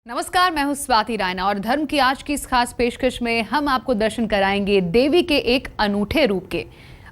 नमस्कार, मैं हूं स्वाति रायना और धर्म की आज की इस खास पेशकश में हम आपको दर्शन कराएंगे देवी के एक अनूठे रूप के।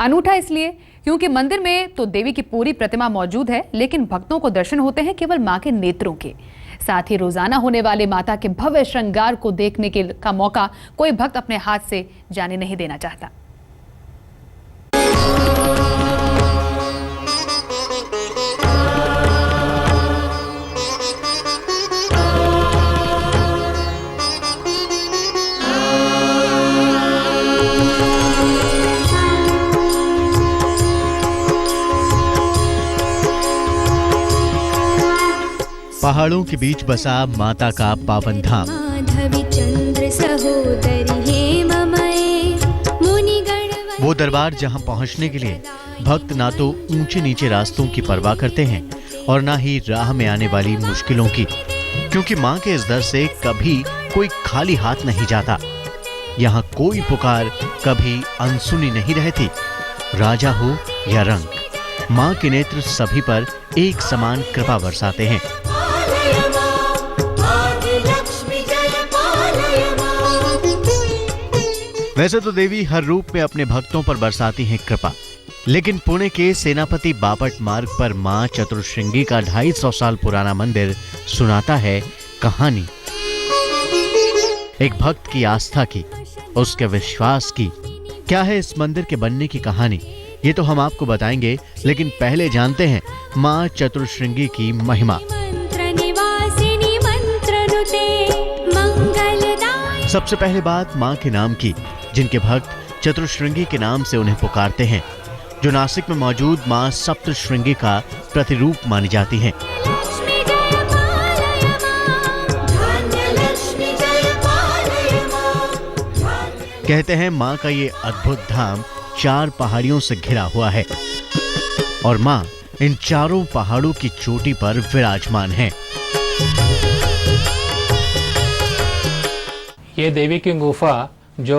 अनूठा इसलिए क्योंकि मंदिर में तो देवी की पूरी प्रतिमा मौजूद है, लेकिन भक्तों को दर्शन होते हैं केवल मां के नेत्रों के। साथ ही रोजाना होने वाले माता के भव्य श्रृंगार को देखने का मौका कोई भक्त अपने हाथ से जाने नहीं देना चाहता। पहाड़ों के बीच बसा माता का पावन धाम। वो दरबार जहां पहुंचने के लिए भक्त ना तो ऊंचे नीचे रास्तों की परवाह करते हैं और ना ही राह में आने वाली मुश्किलों की, क्योंकि मां के इस दर से कभी कोई खाली हाथ नहीं जाता। यहाँ कोई पुकार कभी अनसुनी नहीं रहती। राजा हो या रंक, मां के नेत्र सभी पर एक समान कृपा बरसाते हैं। वैसे तो देवी हर रूप में अपने भक्तों पर बरसाती हैं कृपा, लेकिन पुणे के सेनापति बापट मार्ग पर मां चतुर्श्रृंगी का 250 साल पुराना मंदिर सुनाता है कहानी। एक भक्त की आस्था की, उसके विश्वास की। क्या है इस मंदिर के बनने की कहानी, ये तो हम आपको बताएंगे, लेकिन पहले जानते हैं मां चतुर्श्रृंगी की महिमा। सबसे पहले बात मां के नाम की, जिनके भक्त चतुर्श्रृंगी के नाम से उन्हें पुकारते हैं, जो नासिक में मौजूद मां सप्तश्रृंगी का प्रतिरूप मानी जाती हैं। कहते हैं मां का ये अद्भुत धाम 4 पहाड़ियों से घिरा हुआ है और मां इन चारों पहाड़ों की चोटी पर विराजमान है। ये देवी की गुफा जो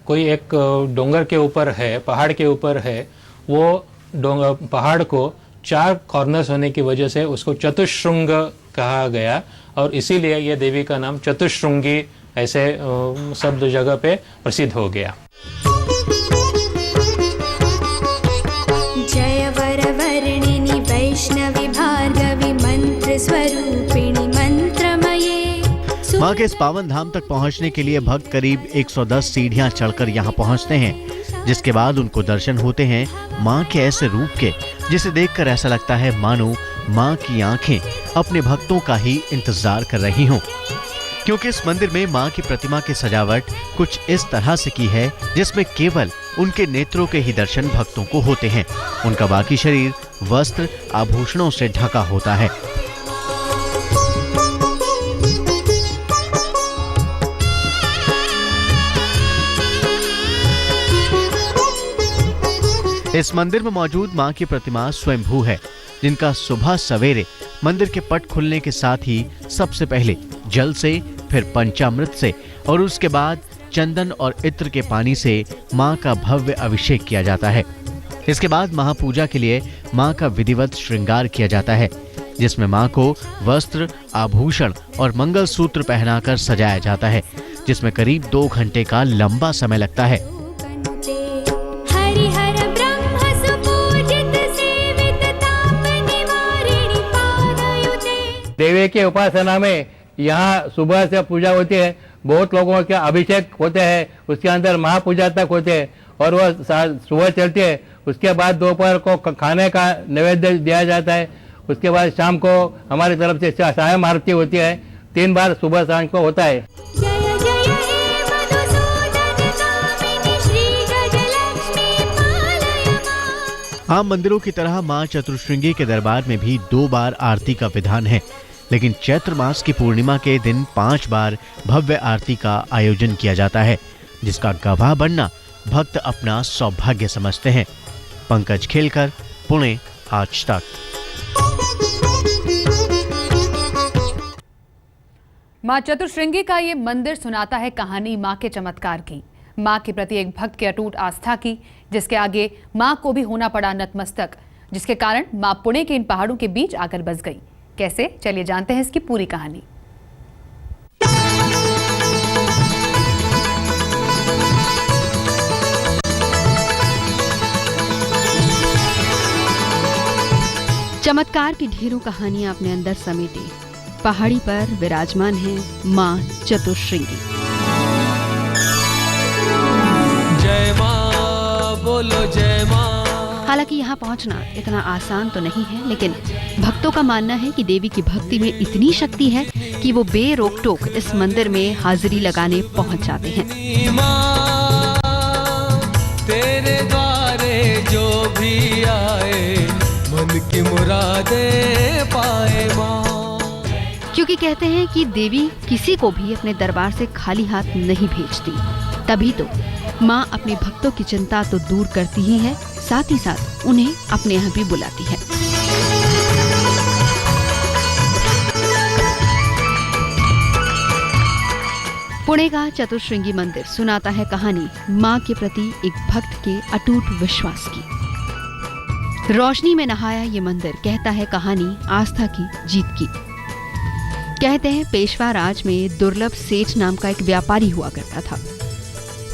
कोई एक डोंगर के ऊपर है, पहाड़ के ऊपर है, वो पहाड़ को 4 कॉर्नर्स होने की वजह से उसको चतुश्रृंग कहा गया और इसीलिए ये देवी का नाम चतुश्रृंगी ऐसे सब जगह पे प्रसिद्ध हो गया। जय वरवर्णिनी वैष्णवी भार्गवी मंत्र स्वरूपिणी मंत्रमये। मां के इस पावन धाम तक पहुंचने के लिए भक्त करीब 110 सीढ़ियां चढ़कर यहां पहुंचते हैं, जिसके बाद उनको दर्शन होते हैं मां के ऐसे रूप के, जिसे देखकर ऐसा लगता है मानो मां की आंखें अपने भक्तों का ही इंतजार कर रही हों। क्योंकि इस मंदिर में मां की प्रतिमा की सजावट कुछ इस तरह से की है जिसमें केवल उनके नेत्रों के ही दर्शन भक्तों को होते हैं। उनका बाकी शरीर वस्त्र आभूषणों से ढका होता है। इस मंदिर में मौजूद मां की प्रतिमा स्वयंभू है, जिनका सुबह सवेरे मंदिर के पट खुलने के साथ ही सबसे पहले जल से, फिर पंचामृत से और उसके बाद चंदन और इत्र के पानी से मां का भव्य अभिषेक किया जाता है। इसके बाद महापूजा के लिए मां का विधिवत श्रृंगार किया जाता है, जिसमें मां को वस्त्र, आभूषण और मंगलसूत्र पहनाकर सजाया जाता है, जिसमें करीब 2 घंटे का लंबा समय लगता है। देवी के उपासना में यहाँ सुबह से पूजा होती है, बहुत लोगों के अभिषेक होते हैं, उसके अंदर महापूजा तक होते हैं और वह सुबह चलती है। उसके बाद दोपहर को खाने का नैवेद्य दिया जाता है। उसके बाद शाम को हमारी तरफ से सायं आरती होती है, 3 बार सुबह शाम को होता है। आम मंदिरों की तरह मां चतुर्श्रृंगी के दरबार में भी 2 बार आरती का विधान है, लेकिन चैत्र मास की पूर्णिमा के दिन 5 बार भव्य आरती का आयोजन किया जाता है, जिसका गवाह बनना भक्त अपना सौभाग्य समझते हैं। पंकज खेलकर, पुणे, आज तक। मां चतुर्श्रृंगी का ये मंदिर सुनाता है कहानी मां के चमत्कार की, मां के प्रति एक भक्त की अटूट आस्था की, जिसके आगे मां को भी होना पड़ा नतमस्तक, जिसके कारण मां पुणे के इन पहाड़ों के बीच आकर बस गई। कैसे, चलिए जानते हैं इसकी पूरी कहानी। चमत्कार की ढेरों कहानियां अपने अंदर समेटे पहाड़ी पर विराजमान है मां चतुश्रृंगी। जय मां बोलो जय मां। हालांकि यहाँ पहुँचना इतना आसान तो नहीं है, लेकिन भक्तों का मानना है कि देवी की भक्ति में इतनी शक्ति है कि वो बेरोक टोक इस मंदिर में हाजिरी लगाने पहुँच जाते हैं। तेरे द्वारे जो भी आए मन की मुरादें पाए माँ। क्योंकि कहते हैं कि देवी किसी को भी अपने दरबार से खाली हाथ नहीं भेजती, तभी तो माँ अपने भक्तों की चिंता तो दूर करती ही है, साथ ही साथ उन्हें अपने यहाँ भी बुलाती है। पुणे का चतुश्रृंगी मंदिर सुनाता है कहानी माँ के प्रति एक भक्त के अटूट विश्वास की। रोशनी में नहाया ये मंदिर कहता है कहानी आस्था की जीत की। कहते हैं पेशवा राज में दुर्लभ सेठ नाम का एक व्यापारी हुआ करता था,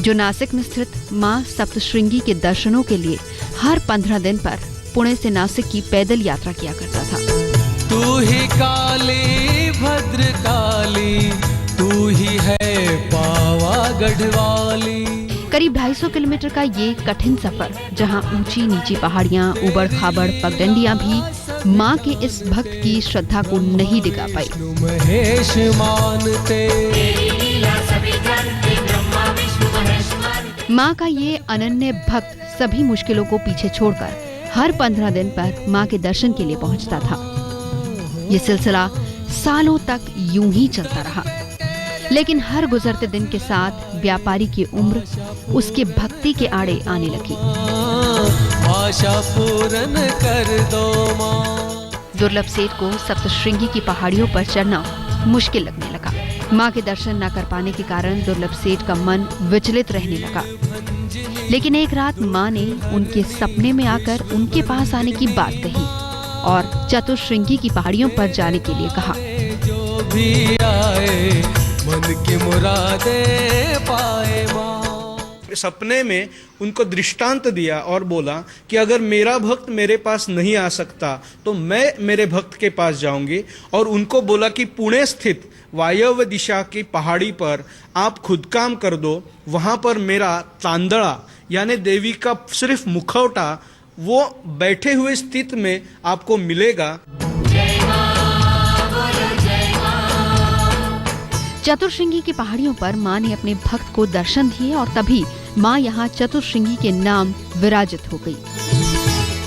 जो नासिक में स्थित मां सप्तश्रृंगी के दर्शनों के लिए हर 15 दिन पर पुणे से नासिक की पैदल यात्रा किया करता था। तू ही काली भद्र काली, तू ही है पावागढ़ वाली। करीब 250 किलोमीटर का ये कठिन सफर, जहां ऊंची नीची पहाड़ियां, उबड़ खाबड़ पगडंडियां भी मां के इस भक्त की श्रद्धा को नहीं डिगा पाई। महेश मानते मां का ये अनन्य भक्त सभी मुश्किलों को पीछे छोड़कर हर 15 दिन पर मां के दर्शन के लिए पहुंचता था। ये सिलसिला सालों तक यूं ही चलता रहा, लेकिन हर गुजरते दिन के साथ व्यापारी की उम्र उसके भक्ति के आड़े आने लगी। आशा पूर्ण कर दो मां। दुर्लभ सेठ को सप्तश्रृंगी की पहाड़ियों पर चढ़ना मुश्किल लगने लगा। मां के दर्शन न कर पाने के कारण दुर्लभ सेठ का मन विचलित रहने लगा। लेकिन एक रात मां ने उनके सपने में आकर उनके पास आने की बात कही और चतुश्रृंगी की पहाड़ियों पर जाने के लिए कहा। जो भी आए मन की मुरादें पाए मां। सपने में उनको दृष्टांत दिया और बोला कि अगर मेरा भक्त मेरे पास नहीं आ सकता तो मैं मेरे भक्त के पास जाऊंगी, और उनको बोला कि पुणे स्थित वायव्य दिशा की पहाड़ी पर आप खुद काम कर दो, वहां पर मेरा तांदड़ा यानी देवी का सिर्फ मुखौटा वो बैठे हुए स्थिति में आपको मिलेगा। चतुश्रृंगी की पहाड़ियों पर मां ने अपने भक्त को दर्शन दिए और तभी मां यहाँ चतुश्रृंगी के नाम विराजित हो गई।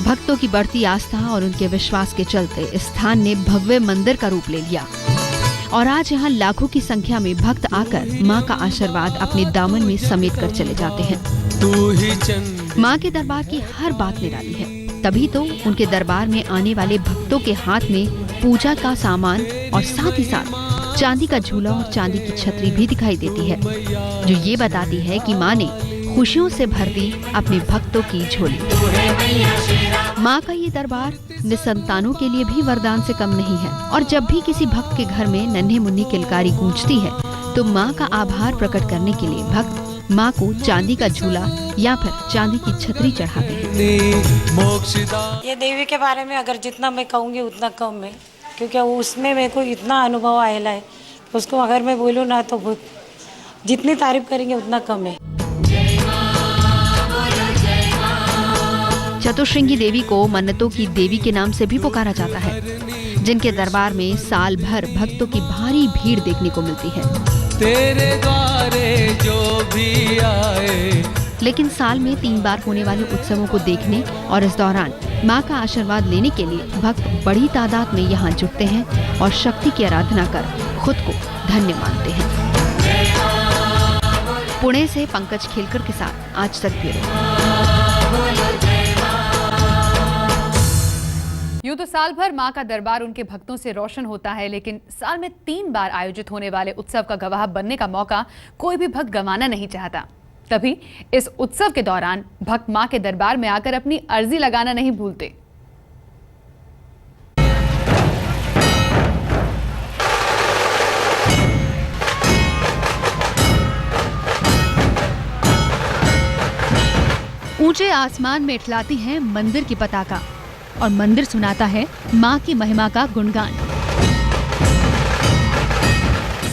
भक्तों की बढ़ती आस्था और उनके विश्वास के चलते इस स्थान ने भव्य मंदिर का रूप ले लिया और आज यहाँ लाखों की संख्या में भक्त आकर मां का आशीर्वाद अपने दामन में समेट कर चले जाते हैं। तू ही चंद मां के दरबार की हर बात निराली है, तभी तो उनके दरबार में आने वाले भक्तों के हाथ में पूजा का सामान और साथ ही साथ चांदी का झूला और चांदी की छतरी भी दिखाई देती है, जो ये बताती है कि मां ने खुशियों से भर दी अपने भक्तों की झोली। मां का ये दरबार निसंतानों के लिए भी वरदान से कम नहीं है और जब भी किसी भक्त के घर में नन्हे मुन्नी किलकारी गूंजती है तो मां का आभार प्रकट करने के लिए भक्त मां को चांदी का झूला या फिर चांदी की छतरी चढ़ाते हैं। ये देवी के बारे में अगर जितना मैं कहूँगी उतना कम है, क्योंकि उसमें मेरे को इतना अनुभव आया है, उसको अगर मैं बोलूँ ना तो जितनी तारीफ करेंगे उतना कम है। चतुश्रृंगी देवी को मन्नतों की देवी के नाम से भी पुकारा जाता है, जिनके दरबार में साल भर भक्तों की भारी भीड़ देखने को मिलती है। तेरे द्वारे जो भी आए। लेकिन साल में 3 बार होने वाले उत्सवों को देखने और इस दौरान मां का आशीर्वाद लेने के लिए भक्त बड़ी तादाद में यहाँ जुटते हैं और शक्ति की आराधना कर खुद को धन्य मानते हैं। पुणे से पंकज खेलकर के साथ आज तक ब्यूरो। यूं तो साल भर मां का दरबार उनके भक्तों से रोशन होता है, लेकिन साल में 3 बार आयोजित होने वाले उत्सव का गवाह बनने का मौका कोई भी भक्त गंवाना नहीं चाहता। तभी इस उत्सव के दौरान भक्त मां के दरबार में आकर अपनी अर्जी लगाना नहीं भूलते। ऊंचे आसमान में इठलाती है मंदिर की पताका। और मंदिर सुनाता है माँ की महिमा का गुणगान।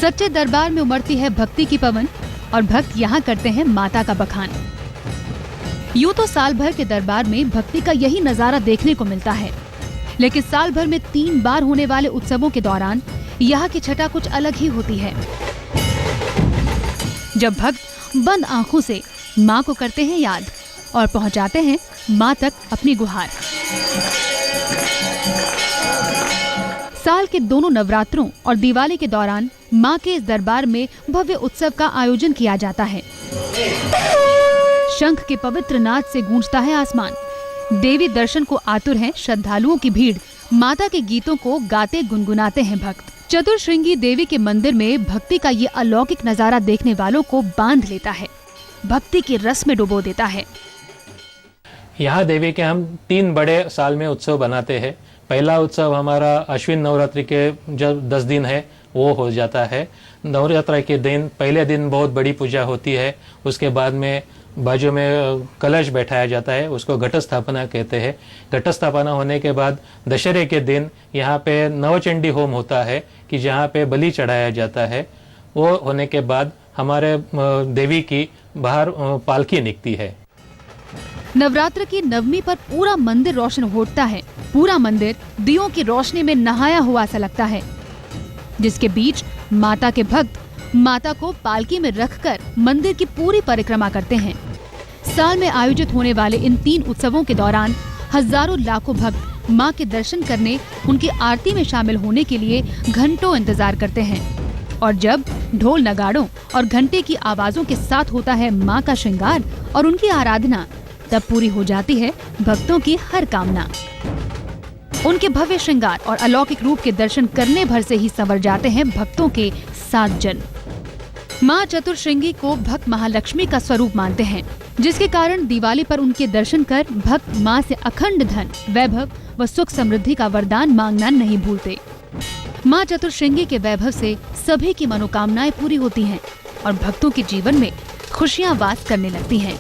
सच्चे दरबार में उमड़ती है भक्ति की पवन और भक्त यहाँ करते हैं माता का बखान। यूँ तो साल भर के दरबार में भक्ति का यही नजारा देखने को मिलता है, लेकिन साल भर में 3 बार होने वाले उत्सवों के दौरान यहाँ की छटा कुछ अलग ही होती है। जब भक्त बंद आंखों से माँ को करते हैं याद और पहुँचाते हैं माँ तक अपनी गुहार। साल के दोनों नवरात्रों और दिवाली के दौरान माँ के इस दरबार में भव्य उत्सव का आयोजन किया जाता है। शंख के पवित्र नाद से गूंजता है आसमान। देवी दर्शन को आतुर हैं श्रद्धालुओं की भीड़। माता के गीतों को गाते गुनगुनाते हैं भक्त। चतुर्श्रृंगी देवी के मंदिर में भक्ति का ये अलौकिक नजारा देखने वालों को बांध लेता है, भक्ति के रस में डुबो देता है। यहाँ देवी के हम 3 बड़े साल में उत्सव बनाते हैं। पहला उत्सव हमारा अश्विन नवरात्रि के जब 10 दिन है वो हो जाता है। नवरात्रि के दिन पहले दिन बहुत बड़ी पूजा होती है। उसके बाद में बाजू में कलश बैठाया जाता है, उसको घट स्थापना कहते हैं। घट स्थापना होने के बाद दशहरे के दिन यहाँ पे नवचंडी होम होता है कि जहाँ पे बलि चढ़ाया जाता है। वो होने के बाद हमारे देवी की बाहर पालकी निकलती है। नवरात्र की नवमी पर पूरा मंदिर रोशन होता है। पूरा मंदिर दियों की रोशनी में नहाया हुआ सा लगता है, जिसके बीच माता के भक्त माता को पालकी में रखकर मंदिर की पूरी परिक्रमा करते हैं। साल में आयोजित होने वाले इन 3 उत्सवों के दौरान हजारों लाखों भक्त मां के दर्शन करने, उनकी आरती में शामिल होने के लिए घंटों इंतजार करते हैं। और जब ढोल नगाड़ों और घंटे की आवाजों के साथ होता है मां का श्रृंगार और उनकी आराधना, तब पूरी हो जाती है भक्तों की हर कामना। उनके भव्य श्रृंगार और अलौकिक रूप के दर्शन करने भर से ही संवर जाते हैं भक्तों के 7 जन्म। माँ चतुर्श्रृंगी को भक्त महालक्ष्मी का स्वरूप मानते हैं, जिसके कारण दिवाली पर उनके दर्शन कर भक्त माँ से अखंड धन, वैभव व सुख समृद्धि का वरदान मांगना नहीं भूलते। माँ चतुर्श्रृंगी के वैभव से सभी की मनोकामनाएं पूरी होती हैं और भक्तों के जीवन में खुशियाँ वास करने लगती हैं।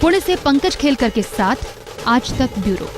पुणे से पंकज खेलकर के साथ आज तक ब्यूरो।